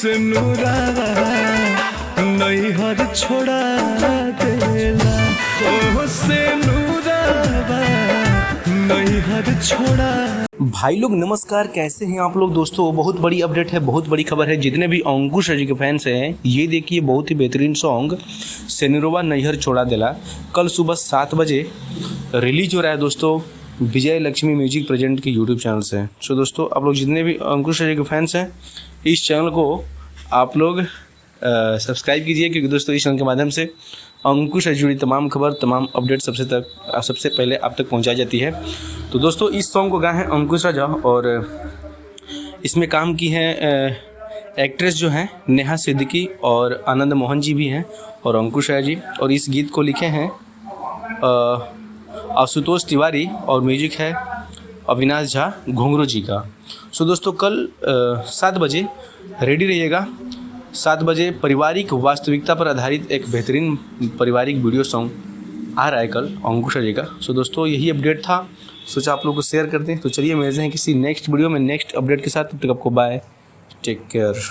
से नूरावा नैहर छोड़ा देला, ओ से नूरावा नैहर छोड़ा। भाई लोग नमस्कार, कैसे हैं आप लोग दोस्तों। बहुत बड़ी अपडेट है, बहुत बड़ी खबर है। जितने भी अंकुश जी के फैंस हैं, ये देखिए बहुत ही बेहतरीन सॉन्ग सेनुरवा नैहर छोड़ा देला कल सुबह 7 बजे रिलीज हो रहा है दोस्तों, विजय लक्ष्मी म्यूजिक प्रेजेंट के यूट्यूब चैनल से। सो दोस्तों आप लोग जितने भी अंकुश जी के फैंस हैं, इस चैनल को आप लोग सब्सक्राइब कीजिए, क्योंकि दोस्तों इस चैनल के माध्यम से अंकुश से जुड़ी तमाम खबर, तमाम अपडेट सबसे पहले आप तक पहुंचाई जाती है। तो दोस्तों इस सॉन्ग को गाए हैं अंकुश राजा, और इसमें काम की हैं एक्ट्रेस जो हैं नेहा सिद्दीकी और आनंद मोहन जी भी हैं, और अंकुश राजा जी। और इस गीत को लिखे हैं आशुतोष तिवारी, और म्यूजिक है अविनाश झा घुंघरू जी का। सो दोस्तों कल 7 बजे रेडी रहिएगा। 7 बजे पारिवारिक वास्तविकता पर आधारित एक बेहतरीन पारिवारिक वीडियो सॉन्ग आ रहा है कल अंकुश जी का। सो दोस्तों यही अपडेट था, सोचा आप लोगों को शेयर करते हैं। तो चलिए मिलते हैं किसी नेक्स्ट वीडियो में नेक्स्ट अपडेट के साथ। तब तक आपको बाय, टेक केयर।